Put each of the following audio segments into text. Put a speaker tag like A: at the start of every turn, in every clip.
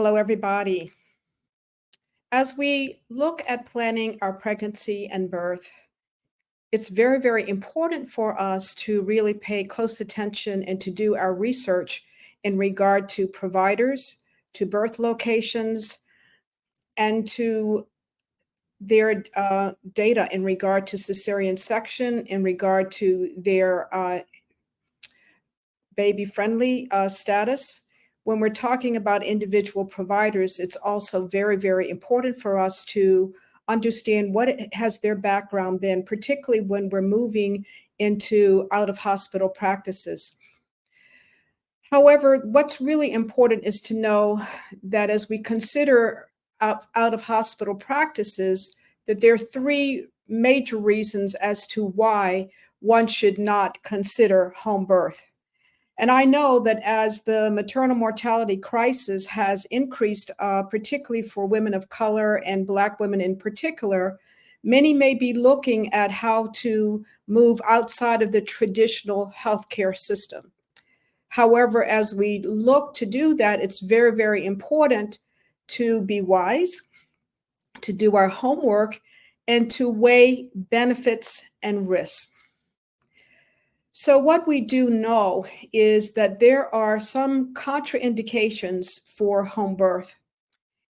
A: Hello, everybody. As we look at planning our pregnancy and birth, it's very, very important for us to really pay close attention and to do our research in regard to providers, to birth locations, and to their data in regard to cesarean section, in regard to their baby-friendly status. When we're talking about individual providers, it's also very, very important for us to understand what has their background been, particularly when we're moving into out-of-hospital practices. However, what's really important is to know that as we consider out-of-hospital practices, that there are three major reasons as to why one should not consider home birth. And I know that as the maternal mortality crisis has increased, particularly for women of color and Black women in particular, many may be looking at how to move outside of the traditional healthcare system. However, as we look to do that, it's very, very important to be wise, to do our homework, and to weigh benefits and risks. So what we do know is that there are some contraindications for home birth.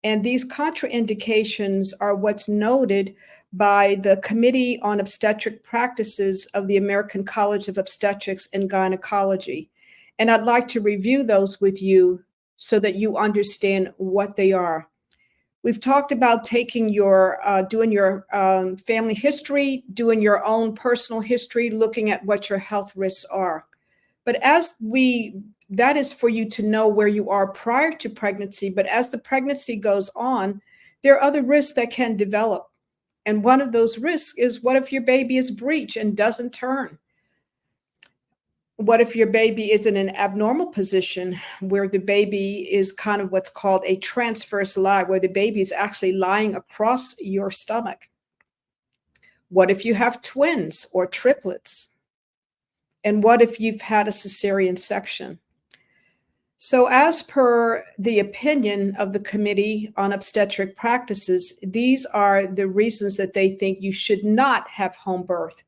A: And these contraindications are what's noted by the Committee on Obstetric Practices of the American College of Obstetrics and Gynecology. And I'd like to review those with you so that you understand what they are. We've talked about taking doing your family history, doing your own personal history, looking at what your health risks are. But that is for you to know where you are prior to pregnancy. But as the pregnancy goes on, there are other risks that can develop. And one of those risks is, what if your baby is breech and doesn't turn? What if your baby is in an abnormal position where the baby is kind of what's called a transverse lie, where the baby is actually lying across your stomach? What if you have twins or triplets? And what if you've had a cesarean section? So as per the opinion of the Committee on Obstetric Practices, these are the reasons that they think you should not have home birth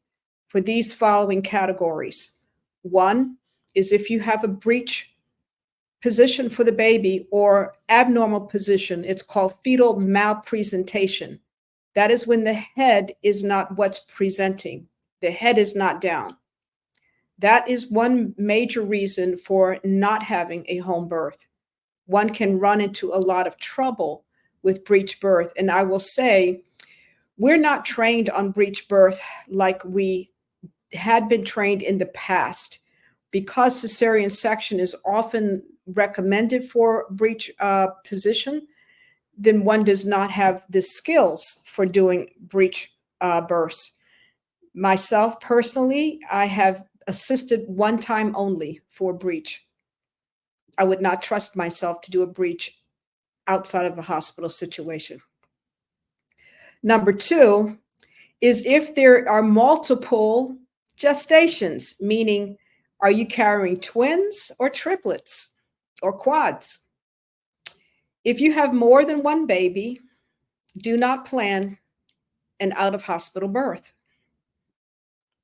A: for these following categories. One is if you have a breech position for the baby or abnormal position. It's called fetal malpresentation. That is when the head is not what's presenting. The head is not down. That is one major reason for not having a home birth. One can run into a lot of trouble with breech birth. And I will say, we're not trained on breech birth like we had been trained in the past. Because cesarean section is often recommended for breech position, then one does not have the skills for doing breech births. Myself personally, I have assisted one time only for breech. I would not trust myself to do a breech outside of a hospital situation. Number two is if there are multiple gestations, meaning are you carrying twins or triplets or quads? If you have more than one baby, do not plan an out-of-hospital birth.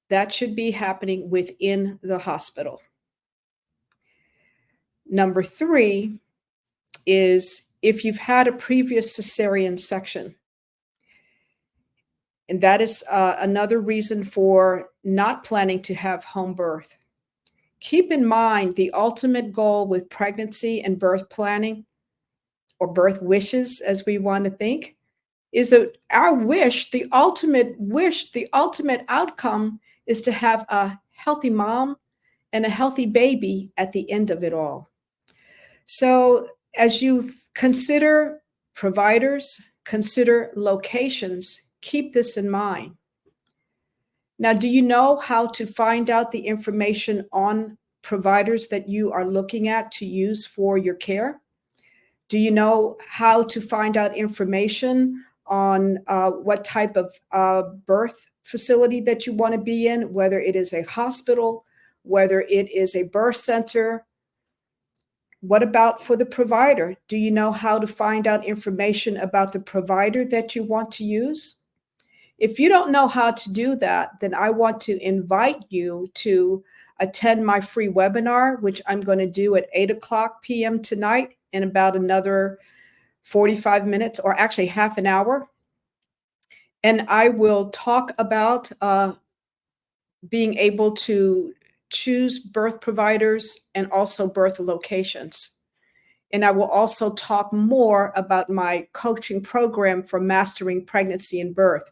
A: That should be happening within the hospital. Number three is if you've had a previous cesarean section. And that is another reason for not planning to have home birth. Keep in mind the ultimate goal with pregnancy and birth planning, or birth wishes as we want to think, is that our wish, the ultimate outcome is to have a healthy mom and a healthy baby at the end of it all. So as you consider providers, consider locations, keep this in mind. Now, do you know how to find out the information on providers that you are looking at to use for your care? Do you know how to find out information on what type of birth facility that you want to be in, whether it is a hospital, whether it is a birth center? What about for the provider? Do you know how to find out information about the provider that you want to use? If you don't know how to do that, then I want to invite you to attend my free webinar, which I'm going to do at 8:00 p.m. tonight in about another 45 minutes, or actually half an hour. And I will talk about being able to choose birth providers and also birth locations. And I will also talk more about my coaching program for mastering pregnancy and birth.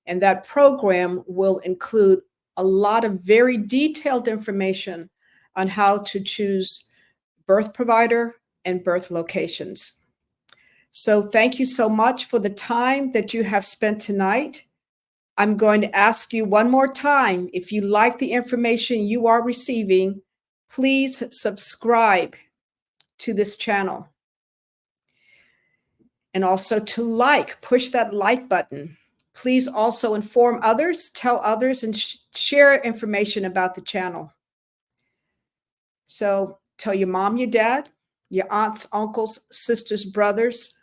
A: And that program will include a lot of very detailed information on how to choose birth provider and birth locations. So thank you so much for the time that you have spent tonight. I'm going to ask you one more time, if you like the information you are receiving, please subscribe to this channel. And also to push that like button. Please also inform others, tell others, and share information about the channel. So tell your mom, your dad, your aunts, uncles, sisters, brothers,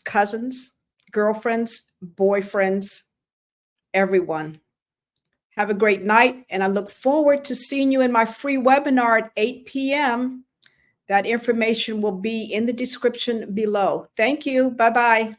A: cousins, girlfriends, boyfriends, everyone. Have a great night, and I look forward to seeing you in my free webinar at 8 p.m. That information will be in the description below. Thank you. Bye-bye.